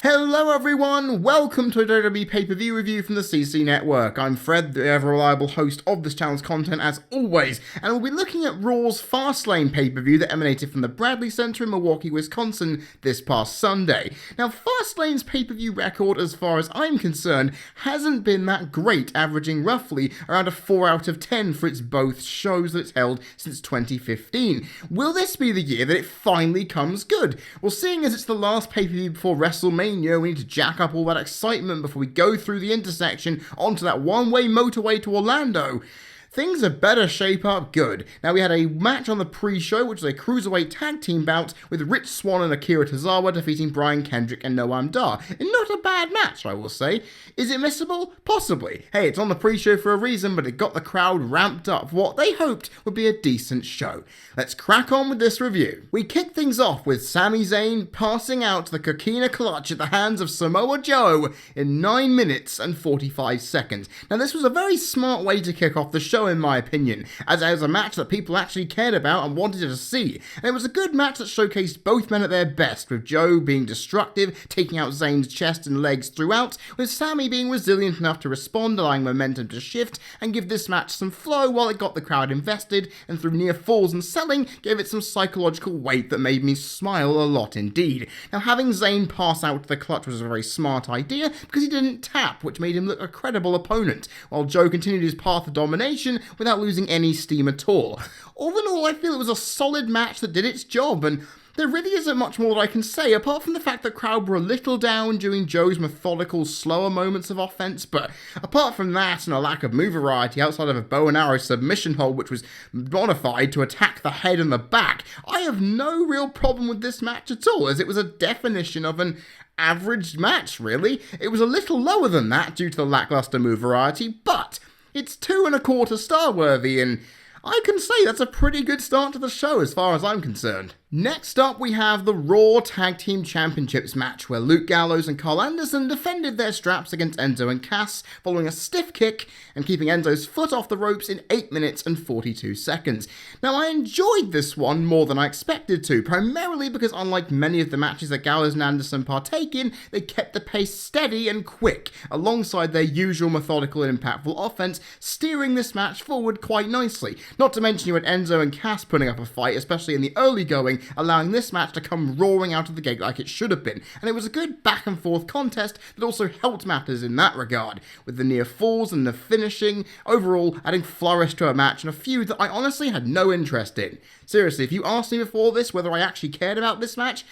Hello everyone, welcome to a WWE pay-per-view review from the CC Network. I'm Fred, the ever-reliable host of this channel's content as always, and we'll be looking at Raw's Fastlane pay-per-view that emanated from the Bradley Center in Milwaukee, Wisconsin this past Sunday. Now, Fastlane's pay-per-view record, as far as I'm concerned, hasn't been that great, averaging roughly around a 4 out of 10 for its both shows that it's held since 2015. Will this be the year that it finally comes good? Well, seeing as it's the last pay-per-view before WrestleMania, we need to jack up all that excitement before we go through the intersection onto that one-way motorway to Orlando. Things had better shape up good. Now, we had a match on the pre-show, which was a cruiserweight tag team bout with Rich Swann and Akira Tozawa defeating Brian Kendrick and Noam Dar. And not a bad match, I will say. Is it missable? Possibly. Hey, it's on the pre-show for a reason, but it got the crowd ramped up for what they hoped would be a decent show. Let's crack on with this review. We kick things off with Sami Zayn passing out the Coquina Clutch at the hands of Samoa Joe in 9 minutes and 45 seconds. Now, this was a very smart way to kick off the show, in my opinion, as it was a match that people actually cared about and wanted to see. And it was a good match that showcased both men at their best, with Joe being destructive, taking out Zayn's chest and legs throughout, with Sami being resilient enough to respond, allowing momentum to shift and give this match some flow while it got the crowd invested, and through near falls and selling, gave it some psychological weight that made me smile a lot indeed. Now, having Zayn pass out the clutch was a very smart idea, because he didn't tap, which made him look a credible opponent, while Joe continued his path of domination without losing any steam at all. All in all, I feel it was a solid match that did its job, and there really isn't much more that I can say, apart from the fact that the crowd were a little down during Joe's methodical, slower moments of offense, but apart from that and a lack of move variety outside of a bow and arrow submission hold which was modified to attack the head and the back, I have no real problem with this match at all, as it was a definition of an average match, really. It was a little lower than that due to the lackluster move variety, but it's 2.25 star worthy, and I can say that's a pretty good start to the show as far as I'm concerned. Next up, we have the Raw Tag Team Championships match, where Luke Gallows and Carl Anderson defended their straps against Enzo and Cass, following a stiff kick and keeping Enzo's foot off the ropes in 8 minutes and 42 seconds. Now, I enjoyed this one more than I expected to, primarily because unlike many of the matches that Gallows and Anderson partake in, they kept the pace steady and quick, alongside their usual methodical and impactful offense, steering this match forward quite nicely. Not to mention you had Enzo and Cass putting up a fight, especially in the early going, allowing this match to come roaring out of the gate like it should have been, and it was a good back and forth contest that also helped matters in that regard, with the near falls and the finishing, overall adding flourish to a match and a feud that I honestly had no interest in. Seriously, if you asked me before this whether I actually cared about this match,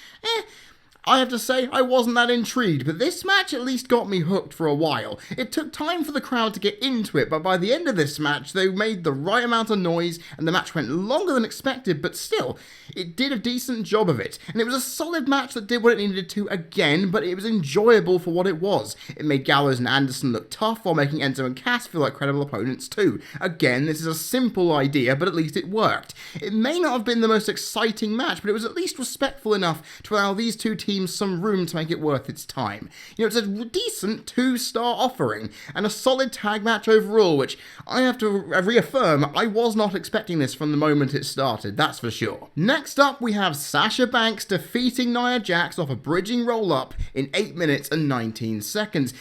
I have to say, I wasn't that intrigued, but this match at least got me hooked for a while. It took time for the crowd to get into it, but by the end of this match, they made the right amount of noise, and the match went longer than expected, but still, it did a decent job of it. And it was a solid match that did what it needed to again, but it was enjoyable for what it was. It made Gallows and Anderson look tough, while making Enzo and Cass feel like credible opponents too. Again, this is a simple idea, but at least it worked. It may not have been the most exciting match, but it was at least respectful enough to allow these two teams some room to make it worth its time. You know, it's a decent 2-star offering, and a solid tag match overall, which I have to reaffirm, I was not expecting this from the moment it started, that's for sure. Next up, we have Sasha Banks defeating Nia Jax off a bridging roll-up in 8 minutes and 19 seconds.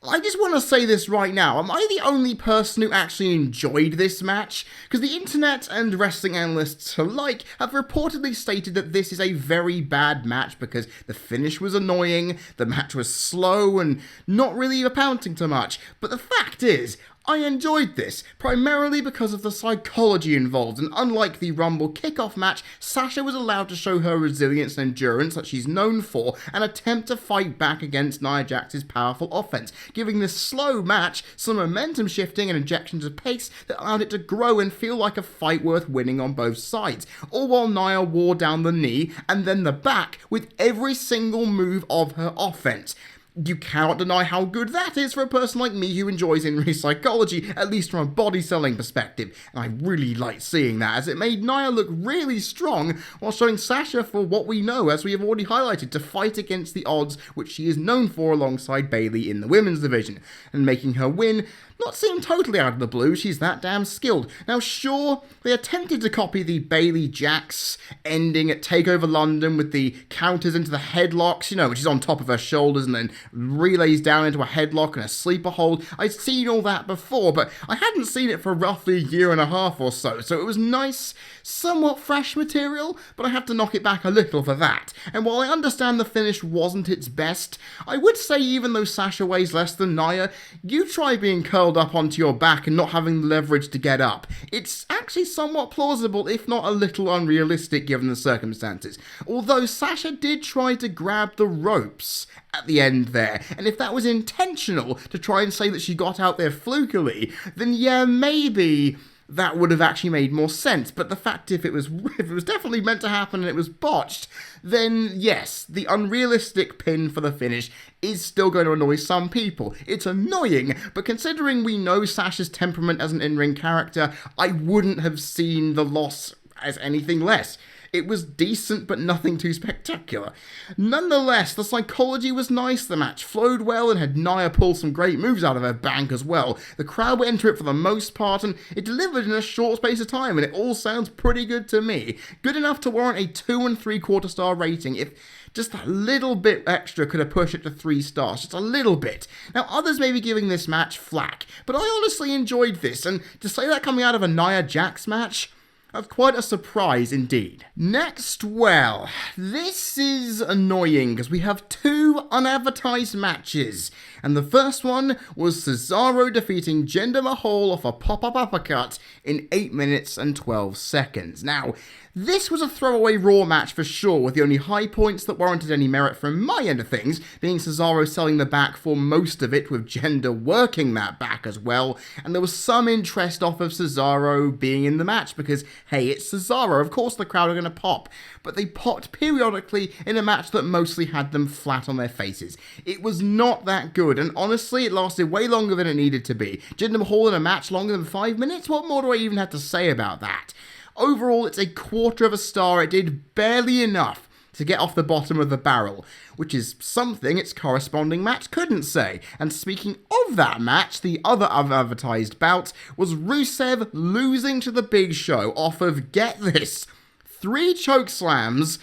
I just want to say this right now, am I the only person who actually enjoyed this match? Because the internet and wrestling analysts alike have reportedly stated that this is a very bad match because the finish was annoying, the match was slow and not really amounting to much, but the fact is, I enjoyed this, primarily because of the psychology involved, and unlike the Rumble kickoff match, Sasha was allowed to show her resilience and endurance that she's known for, and attempt to fight back against Nia Jax's powerful offense, giving this slow match some momentum shifting and injections of pace that allowed it to grow and feel like a fight worth winning on both sides, all while Nia wore down the knee and then the back with every single move of her offense. You cannot deny how good that is for a person like me who enjoys in-ring psychology, at least from a body-selling perspective. And I really liked seeing that, as it made Nia look really strong while showing Sasha for what we know, as we have already highlighted, to fight against the odds, which she is known for alongside Bayley in the women's division, and making her win not seem totally out of the blue. She's that damn skilled. Now, sure, they attempted to copy the Bayley Jax ending at TakeOver London with the counters into the headlocks, which is on top of her shoulders and then relays down into a headlock and a sleeper hold. I'd seen all that before, but I hadn't seen it for roughly a year and a half or so it was nice, somewhat fresh material, but I have to knock it back a little for that. And while I understand the finish wasn't its best, I would say even though Sasha weighs less than Nia, you try being curled up onto your back and not having the leverage to get up. It's actually somewhat plausible, if not a little unrealistic given the circumstances. Although Sasha did try to grab the ropes at the end there, and if that was intentional to try and say that she got out there flukily, then yeah, maybe that would have actually made more sense. But the fact if it was definitely meant to happen and it was botched, then yes, the unrealistic pin for the finish is still going to annoy some people. It's annoying, but considering we know Sasha's temperament as an in-ring character, I wouldn't have seen the loss as anything less. It was decent, but nothing too spectacular. Nonetheless, the psychology was nice, the match flowed well, and had Nia pull some great moves out of her bank as well. The crowd were into it for the most part, and it delivered in a short space of time, and it all sounds pretty good to me. Good enough to warrant a 2 3/4 star rating, if just a little bit extra could have pushed it to 3 stars, just a little bit. Now, others may be giving this match flack, but I honestly enjoyed this, and to say that coming out of a Nia Jax match, that's quite a surprise indeed. Next, well, this is annoying because we have 2 unadvertised matches. And the first one was Cesaro defeating Jinder Mahal off a pop-up uppercut in 8 minutes and 12 seconds. Now, this was a throwaway Raw match for sure, with the only high points that warranted any merit from my end of things being Cesaro selling the back for most of it, with Jinder working that back as well, and there was some interest off of Cesaro being in the match because, hey, it's Cesaro, of course the crowd are going to pop, but they popped periodically in a match that mostly had them flat on their faces. It was not that good, and honestly, it lasted way longer than it needed to be. Jinder Mahal in a match longer than 5 minutes? What more do I even have to say about that? Overall, it's a 1/4 star. It did barely enough to get off the bottom of the barrel, which is something its corresponding match couldn't say. And speaking of that match, the other unadvertised bout was Rusev losing to the Big Show off of, get this, 3 choke slams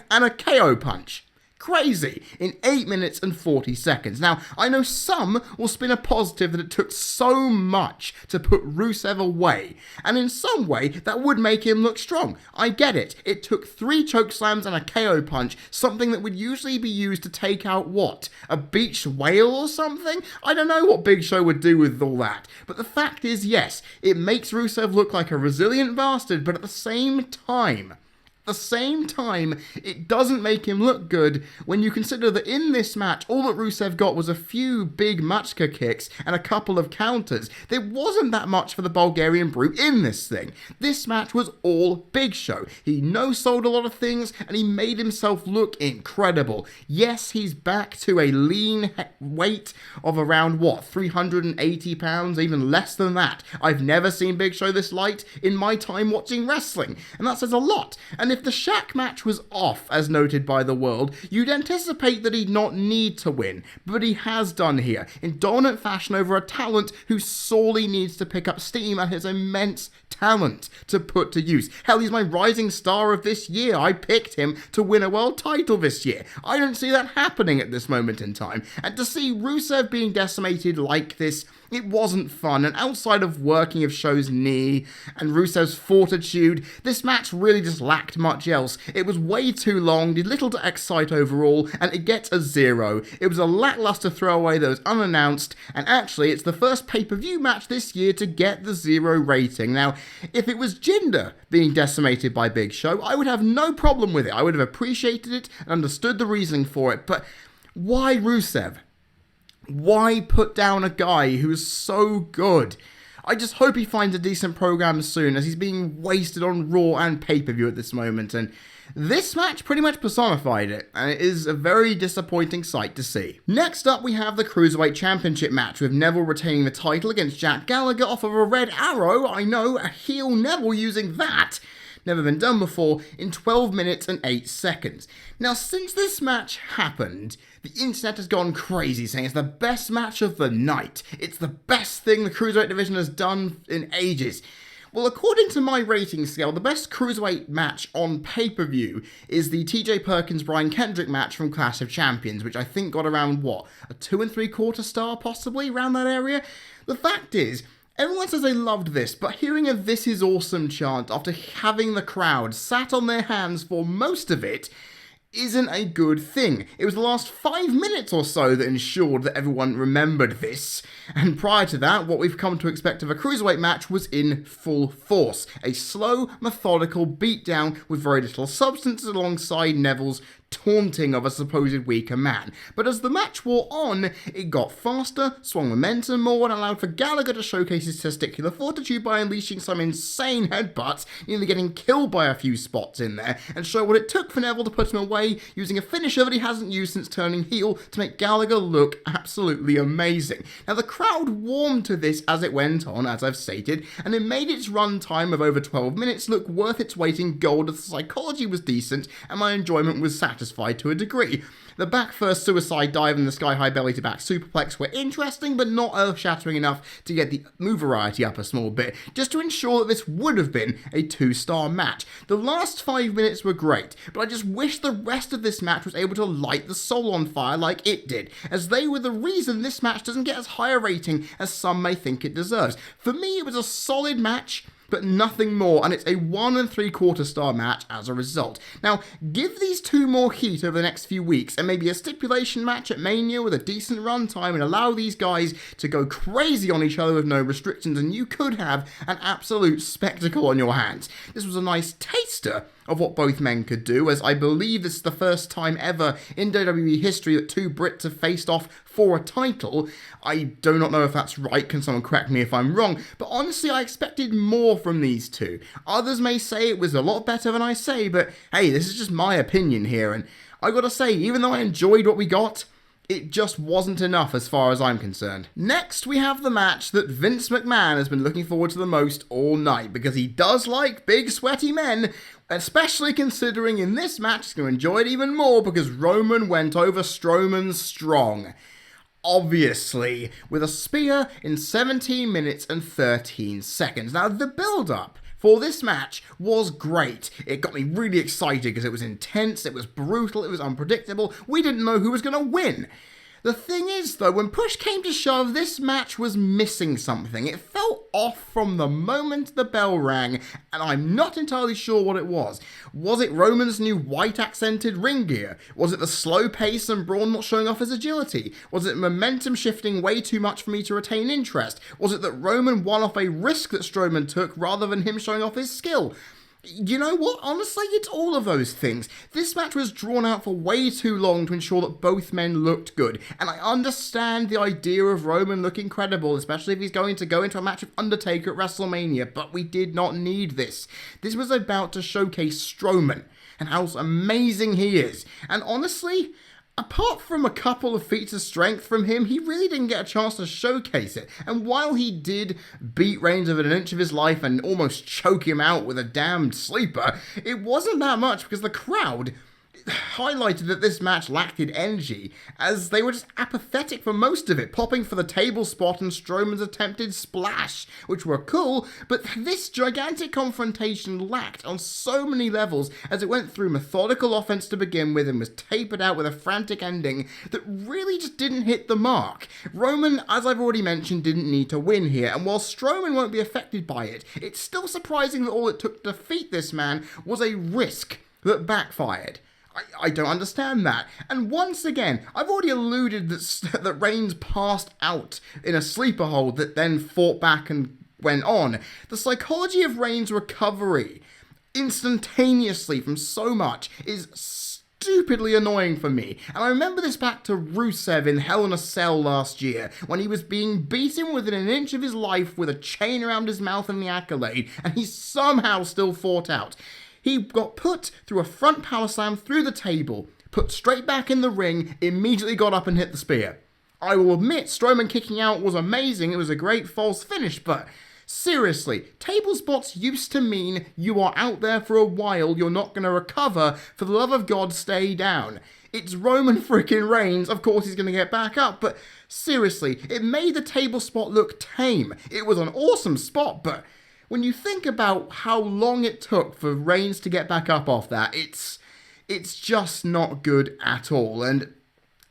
and a KO punch. Crazy, in 8 minutes and 40 seconds. Now, I know some will spin a positive that it took so much to put Rusev away, and in some way, that would make him look strong. I get it. It took 3 choke slams and a KO punch, something that would usually be used to take out what? A beached whale or something? I don't know what Big Show would do with all that. But the fact is, yes, it makes Rusev look like a resilient bastard, but at the same time, it doesn't make him look good when you consider that in this match, all that Rusev got was a few big Machka kicks and a couple of counters. There wasn't that much for the Bulgarian Brute in this thing. This match was all Big Show. He no-sold a lot of things, and he made himself look incredible. Yes, he's back to a lean weight of around, 380 pounds, even less than that. I've never seen Big Show this light in my time watching wrestling, and that says a lot. And if the Shaq match was off, as noted by the world, you'd anticipate that he'd not need to win, but he has done here, in dominant fashion over a talent who sorely needs to pick up steam and his immense talent to put to use. Hell, he's my rising star of this year. I picked him to win a world title this year. I don't see that happening at this moment in time, and to see Rusev being decimated like this, it wasn't fun, and outside of working of Show's knee and Rusev's fortitude, this match really just lacked much else. It was way too long, did little to excite overall, and it gets a 0. It was a lackluster throwaway that was unannounced, and actually it's the first pay-per-view match this year to get the 0 rating. Now, if it was Jinder being decimated by Big Show, I would have no problem with it. I would have appreciated it and understood the reasoning for it, but why Rusev? Why put down a guy who is so good? I just hope he finds a decent program soon, as he's being wasted on Raw and pay-per-view at this moment, and This match pretty much personified it, and it is a very disappointing sight to see. Next up, we have the Cruiserweight Championship match, with Neville retaining the title against Jack Gallagher off of a red arrow. I know, a heel Neville using that. Never been done before, in 12 minutes and 8 seconds. Now, since this match happened, the internet has gone crazy, saying it's the best match of the night. It's the best thing the Cruiserweight division has done in ages. Well, according to my rating scale, the best Cruiserweight match on pay-per-view is the TJ Perkins-Brian Kendrick match from Clash of Champions, which I think got around, a 2 3/4 star, possibly, around that area? The fact is, everyone says they loved this, but hearing a "This is awesome" chant after having the crowd sat on their hands for most of it isn't a good thing. It was the last 5 minutes or so that ensured that everyone remembered this, and prior to that, what we've come to expect of a Cruiserweight match was in full force. A slow, methodical beatdown with very little substance alongside Neville's taunting of a supposed weaker man. But as the match wore on, it got faster, swung momentum more, and allowed for Gallagher to showcase his testicular fortitude by unleashing some insane headbutts, nearly getting killed by a few spots in there, and show what it took for Neville to put him away, using a finisher that he hasn't used since turning heel to make Gallagher look absolutely amazing. Now, the crowd warmed to this as it went on, as I've stated, and it made its run time of over 12 minutes look worth its weight in gold as the psychology was decent and my enjoyment was satisfied to a degree. The back first suicide dive and the sky-high belly-to-back superplex were interesting, but not earth-shattering enough to get the move variety up a small bit, just to ensure that this would have been a 2-star match. The last 5 minutes were great, but I just wish the rest of this match was able to light the soul on fire like it did, as they were the reason this match doesn't get as high a rating as some may think it deserves. For me, it was a solid match, but nothing more, and it's a 1 3/4 star match as a result. Now, give these two more heat over the next few weeks, and maybe a stipulation match at Mania with a decent run time, and allow these guys to go crazy on each other with no restrictions, and you could have an absolute spectacle on your hands. This was a nice taster of what both men could do, as I believe this is the first time ever in WWE history that two Brits have faced off for a title. I do not know if that's right, can someone correct me if I'm wrong, but honestly I expected more from these two. Others may say it was a lot better than I say, but hey, this is just my opinion here, and I gotta say, even though I enjoyed what we got, it just wasn't enough as far as I'm concerned. Next, we have the match that Vince McMahon has been looking forward to the most all night, because he does like big sweaty men, especially considering in this match he's going to enjoy it even more because Roman went over Strowman strong. Obviously, with a spear in 17 minutes and 13 seconds. Now, the build-up for this match was great. It got me really excited because it was intense, it was brutal, it was unpredictable. We didn't know who was going to win. The thing is, though, when push came to shove, this match was missing something. It felt off from the moment the bell rang, and I'm not entirely sure what it was. Was it Roman's new white-accented ring gear? Was it the slow pace and Braun not showing off his agility? Was it momentum shifting way too much for me to retain interest? Was it that Roman won off a risk that Strowman took rather than him showing off his skill? You know what? Honestly, it's all of those things. This match was drawn out for way too long to ensure that both men looked good, and I understand the idea of Roman looking credible, especially if he's going to go into a match with Undertaker at WrestleMania, but we did not need this. This was about to showcase Strowman and how amazing he is, and honestly, apart from a couple of feats of strength from him, he really didn't get a chance to showcase it. And while he did beat Reigns within an inch of his life and almost choke him out with a damned sleeper, it wasn't that much because the crowd highlighted that this match lacked in energy, as they were just apathetic for most of it, popping for the table spot and Strowman's attempted splash, which were cool, but this gigantic confrontation lacked on so many levels as it went through methodical offense to begin with and was tapered out with a frantic ending that really just didn't hit the mark. Roman, as I've already mentioned, didn't need to win here, and while Strowman won't be affected by it, it's still surprising that all it took to defeat this man was a risk that backfired. I don't understand that. And once again, I've already alluded that Reigns passed out in a sleeper hold that then fought back and went on. The psychology of Reigns' recovery instantaneously from so much is stupidly annoying for me. And I remember this back to Rusev in Hell in a Cell last year, when he was being beaten within an inch of his life with a chain around his mouth and the accolade, and he somehow still fought out. He got put through a front power slam through the table, put straight back in the ring, immediately got up and hit the spear. I will admit, Strowman kicking out was amazing, it was a great false finish, but seriously, table spots used to mean you are out there for a while, you're not going to recover, for the love of God, stay down. It's Roman freaking Reigns, of course he's going to get back up, but seriously, it made the table spot look tame. It was an awesome spot, but when you think about how long it took for Reigns to get back up off that, it's just not good at all. And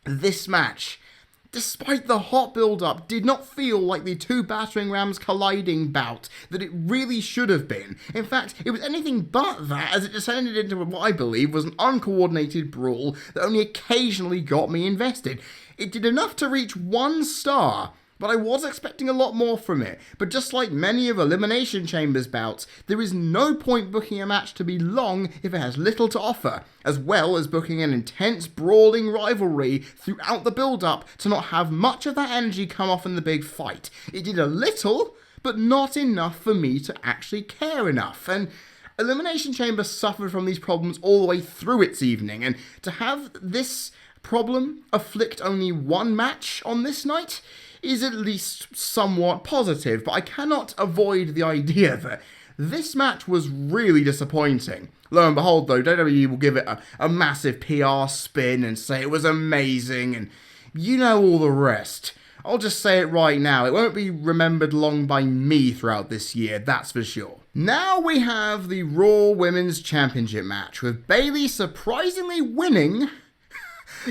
this match, despite the hot build-up, did not feel like the two battering rams colliding bout that it really should have been. In fact, it was anything but that, as it descended into what I believe was an uncoordinated brawl that only occasionally got me invested. It did enough to reach 1 star, but I was expecting a lot more from it. But just like many of Elimination Chamber's bouts, there is no point booking a match to be long if it has little to offer, as well as booking an intense brawling rivalry throughout the build-up to not have much of that energy come off in the big fight. It did a little, but not enough for me to actually care enough, and Elimination Chamber suffered from these problems all the way through its evening, and to have this problem afflict only one match on this night is at least somewhat positive, but I cannot avoid the idea that this match was really disappointing. Lo and behold, though, WWE will give it a massive PR spin and say it was amazing, and you know all the rest. I'll just say it right now, it won't be remembered long by me throughout this year, that's for sure. Now we have the Raw Women's Championship match, with Bayley surprisingly winning.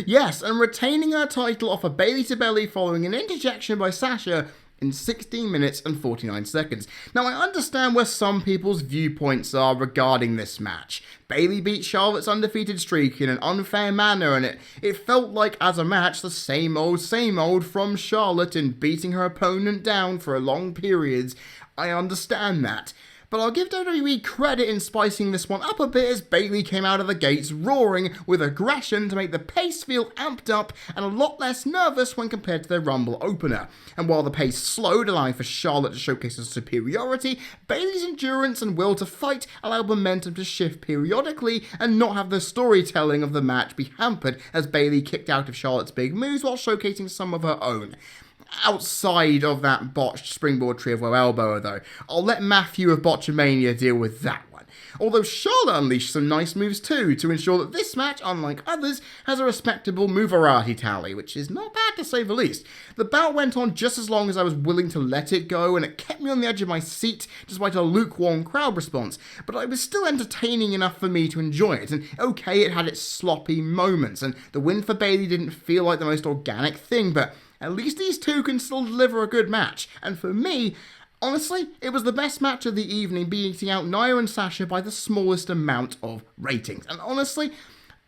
Yes, and retaining her title off a Bayley to Belly following an interjection by Sasha in 16 minutes and 49 seconds. Now, I understand where some people's viewpoints are regarding this match. Bayley beat Charlotte's undefeated streak in an unfair manner, and it felt like, as a match, the same old from Charlotte in beating her opponent down for long periods. I understand that. But I'll give WWE credit in spicing this one up a bit as Bayley came out of the gates roaring with aggression to make the pace feel amped up and a lot less nervous when compared to their Rumble opener. And while the pace slowed, allowing for Charlotte to showcase her superiority, Bayley's endurance and will to fight allowed momentum to shift periodically and not have the storytelling of the match be hampered as Bayley kicked out of Charlotte's big moves while showcasing some of her own. Outside of that botched springboard tree of low elbow, though, I'll let Matthew of Botchamania deal with that one. Although Charlotte unleashed some nice moves too, to ensure that this match, unlike others, has a respectable move variety tally, which is not bad to say the least. The bout went on just as long as I was willing to let it go, and it kept me on the edge of my seat despite a lukewarm crowd response, but it was still entertaining enough for me to enjoy it, and okay, it had its sloppy moments, and the win for Bayley didn't feel like the most organic thing, but at least these two can still deliver a good match, and for me, honestly, it was the best match of the evening, beating out Nia and Sasha by the smallest amount of ratings. And honestly,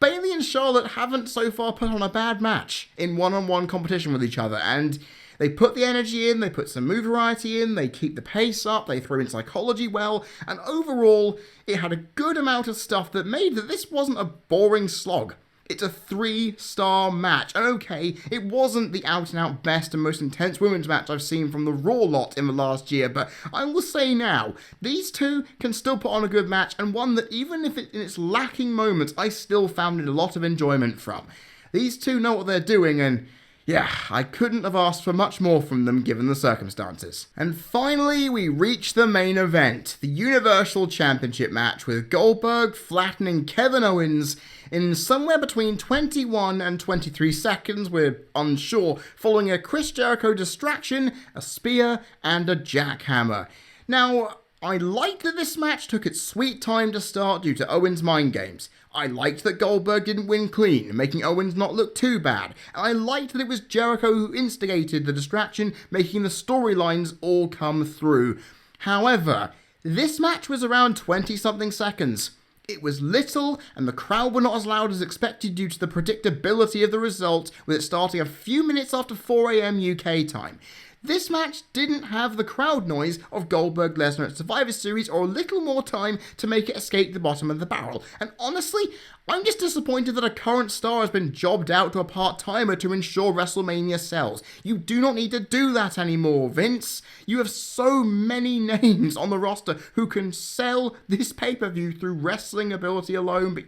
Bayley and Charlotte haven't so far put on a bad match in one-on-one competition with each other, and they put the energy in, they put some move variety in, they keep the pace up, they throw in psychology well, and overall, it had a good amount of stuff that made that this wasn't a boring slog. It's a 3-star match, and okay, it wasn't the out-and-out best and most intense women's match I've seen from the Raw lot in the last year, but I will say now, these two can still put on a good match, and one that even if in its lacking moments, I still found a lot of enjoyment from. These two know what they're doing, and yeah, I couldn't have asked for much more from them given the circumstances. And finally, we reach the main event, the Universal Championship match, with Goldberg flattening Kevin Owens in somewhere between 21 and 23 seconds, we're unsure, following a Chris Jericho distraction, a spear, and a jackhammer. Now, I liked that this match took its sweet time to start due to Owens' mind games. I liked that Goldberg didn't win clean, making Owens not look too bad. And I liked that it was Jericho who instigated the distraction, making the storylines all come through. However, this match was around 20-something seconds. It was little, and the crowd were not as loud as expected due to the predictability of the result, with it starting a few minutes after 4 AM UK time. this match didn't have the crowd noise of Goldberg-Lesnar at Survivor Series or a little more time to make it escape the bottom of the barrel. And honestly, I'm just disappointed that a current star has been jobbed out to a part-timer to ensure WrestleMania sells. You do not need to do that anymore, Vince. You have so many names on the roster who can sell this pay-per-view through wrestling ability alone, but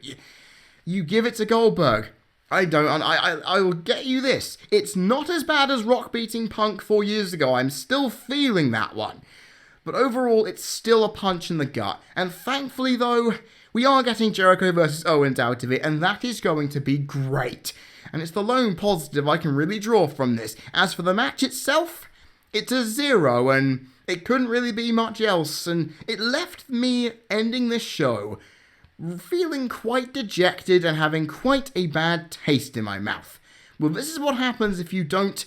you give it to Goldberg. I will get you this. It's not as bad as Rock beating Punk 4 years ago. I'm still feeling that one. But overall, it's still a punch in the gut. And thankfully, though, we are getting Jericho versus Owens out of it, and that is going to be great. And it's the lone positive I can really draw from this. As for the match itself, it's a 0, and it couldn't really be much else, and it left me ending this show feeling quite dejected and having quite a bad taste in my mouth. Well, this is what happens if you don't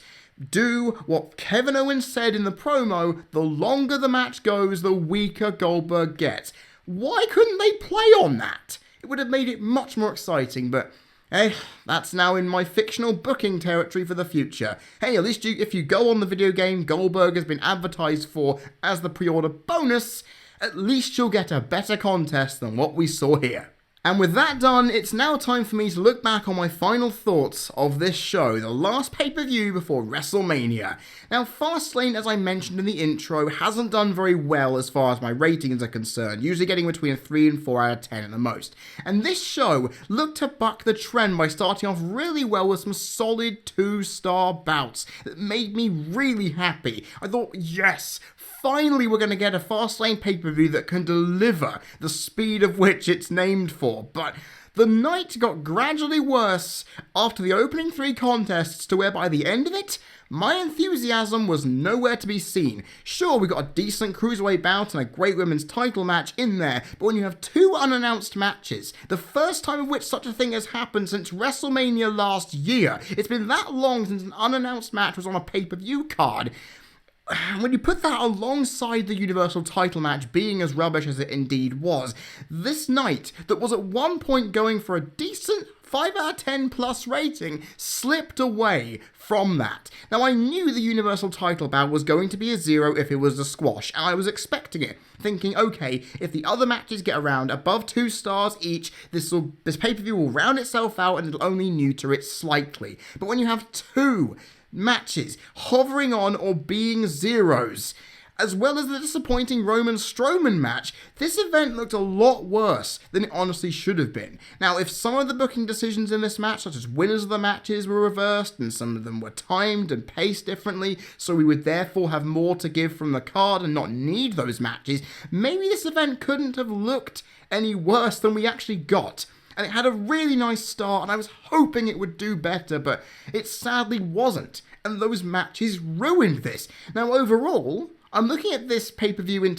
do what Kevin Owens said in the promo: the longer the match goes, the weaker Goldberg gets. Why couldn't they play on that? It would have made it much more exciting, but hey, that's now in my fictional booking territory for the future. Hey, at least if you go on the video game, Goldberg has been advertised for as the pre-order bonus. At least you'll get a better contest than what we saw here. And with that done, it's now time for me to look back on my final thoughts of this show, the last pay-per-view before WrestleMania. Now, Fastlane, as I mentioned in the intro, hasn't done very well as far as my ratings are concerned, usually getting between a 3 and 4 out of 10 at the most. And this show looked to buck the trend by starting off really well with some solid 2-star bouts that made me really happy. I thought, yes, finally we're going to get a Fastlane pay-per-view that can deliver the speed of which it's named for. But the night got gradually worse after the opening 3 contests to where by the end of it, my enthusiasm was nowhere to be seen. Sure, we got a decent cruiserweight bout and a great women's title match in there, but when you have 2 unannounced matches, the first time of which such a thing has happened since WrestleMania last year, it's been that long since an unannounced match was on a pay-per-view card. When you put that alongside the Universal title match being as rubbish as it indeed was, this night, that was at one point going for a decent 5 out of 10 plus rating, slipped away from that. Now, I knew the Universal title bout was going to be a 0 if it was a squash, and I was expecting it, thinking, okay, if the other matches get around above 2 stars each, this pay-per-view will round itself out and it'll only neuter it slightly. But when you have 2 matches hovering on or being 0s, as well as the disappointing Roman Strowman match, this event looked a lot worse than it honestly should have been. Now, if some of the booking decisions in this match, such as winners of the matches, were reversed and some of them were timed and paced differently, so we would therefore have more to give from the card and not need those matches, maybe this event couldn't have looked any worse than we actually got. And it had a really nice start, and I was hoping it would do better, but it sadly wasn't. And those matches ruined this. Now, overall, I'm looking at this pay-per-view in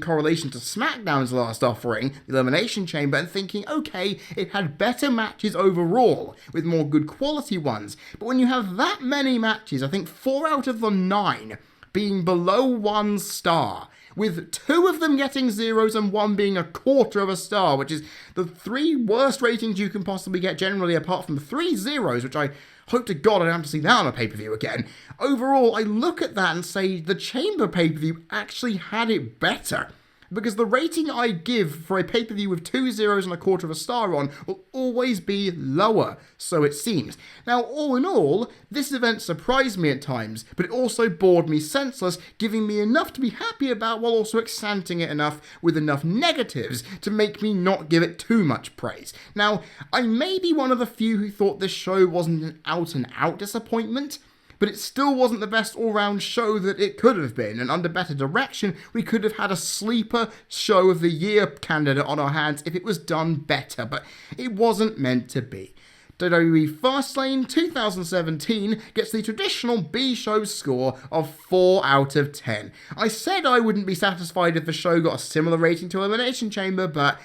correlation to SmackDown's last offering, the Elimination Chamber, and thinking, okay, it had better matches overall, with more good quality ones. But when you have that many matches, I think 4 out of the 9 being below 1 star, with 2 of them getting 0s and 1 being a quarter of a star, which is the 3 worst ratings you can possibly get generally, apart from 3 0s, which I hope to God I don't have to see that on a pay-per-view again. Overall, I look at that and say the Chamber pay-per-view actually had it better. Because the rating I give for a pay-per-view with 2 0s and a quarter of a star on will always be lower, so it seems. Now, all in all, this event surprised me at times, but it also bored me senseless, giving me enough to be happy about while also accenting it enough with enough negatives to make me not give it too much praise. Now, I may be one of the few who thought this show wasn't an out-and-out disappointment, but it still wasn't the best all-round show that it could have been, and under better direction, we could have had a sleeper show of the year candidate on our hands if it was done better, but it wasn't meant to be. WWE Fastlane 2017 gets the traditional B-show score of 4 out of 10. I said I wouldn't be satisfied if the show got a similar rating to Elimination Chamber, but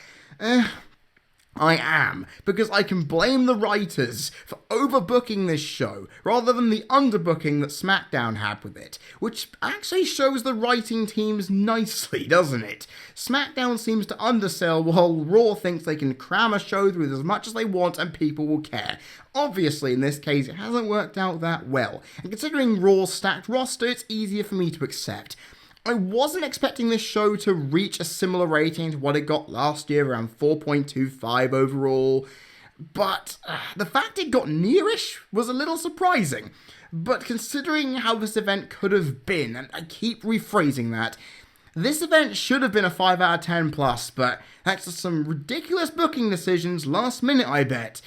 I am, because I can blame the writers for overbooking this show rather than the underbooking that SmackDown had with it, which actually shows the writing teams nicely, doesn't it? SmackDown seems to undersell while Raw thinks they can cram a show through as much as they want and people will care. Obviously, in this case, it hasn't worked out that well, and considering Raw's stacked roster, it's easier for me to accept. I wasn't expecting this show to reach a similar rating to what it got last year, around 4.25 overall, but the fact it got nearish was a little surprising. But considering how this event could have been, and I keep rephrasing that, this event should have been a 5 out of 10 plus, but thanks to some ridiculous booking decisions last minute, I bet,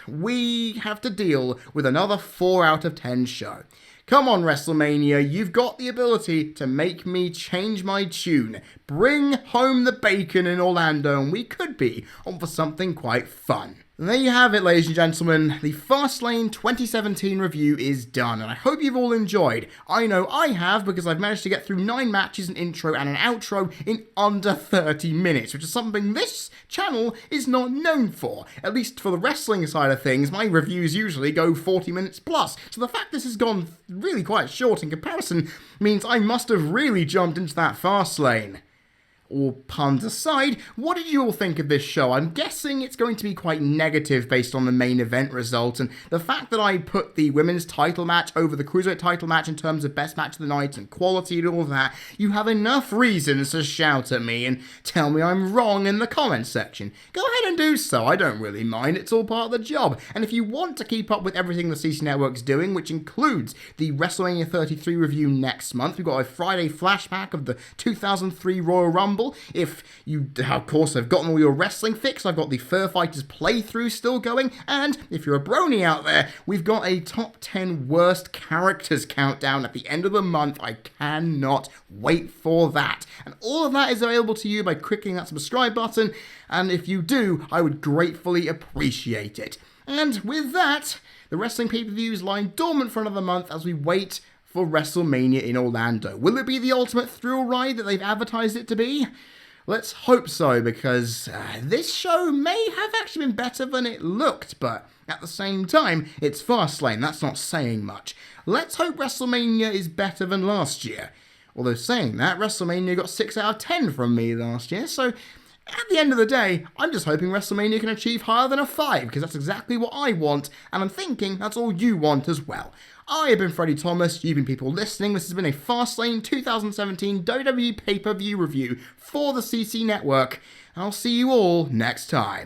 we have to deal with another 4 out of 10 show. Come on, WrestleMania, you've got the ability to make me change my tune. Bring home the bacon in Orlando, and we could be on for something quite fun. And there you have it, ladies and gentlemen. The Fastlane 2017 review is done, and I hope you've all enjoyed. I know I have, because I've managed to get through 9 matches, an intro and an outro in under 30 minutes, which is something this channel is not known for. At least for the wrestling side of things, my reviews usually go 40 minutes plus, so the fact this has gone really quite short in comparison means I must have really jumped into that Fastlane. All puns aside, what did you all think of this show? I'm guessing it's going to be quite negative based on the main event result, and the fact that I put the women's title match over the cruiserweight title match in terms of best match of the night and quality and all that, you have enough reasons to shout at me and tell me I'm wrong in the comments section. Go ahead and do so, I don't really mind, it's all part of the job. And if you want to keep up with everything the CC Network's doing, which includes the WrestleMania 33 review next month, we've got a Friday flashback of the 2003 Royal Rumble. If you, of course, have gotten all your wrestling fix, I've got the Fur Fighters playthrough still going, and if you're a brony out there, we've got a top 10 worst characters countdown at the end of the month. I cannot wait for that. And all of that is available to you by clicking that subscribe button, and if you do, I would gratefully appreciate it. And with that, the wrestling pay-per-views lying dormant for another month as we wait for WrestleMania in Orlando. Will it be the ultimate thrill ride that they've advertised it to be? Let's hope so, because this show may have actually been better than it looked, but at the same time, it's Fastlane, that's not saying much. Let's hope WrestleMania is better than last year. Although saying that, WrestleMania got 6 out of 10 from me last year, so at the end of the day, I'm just hoping WrestleMania can achieve higher than a 5, because that's exactly what I want, and I'm thinking that's all you want as well. I have been Freddie Thomas, you've been people listening. This has been a Fastlane 2017 WWE pay-per-view review for the CC Network, and I'll see you all next time.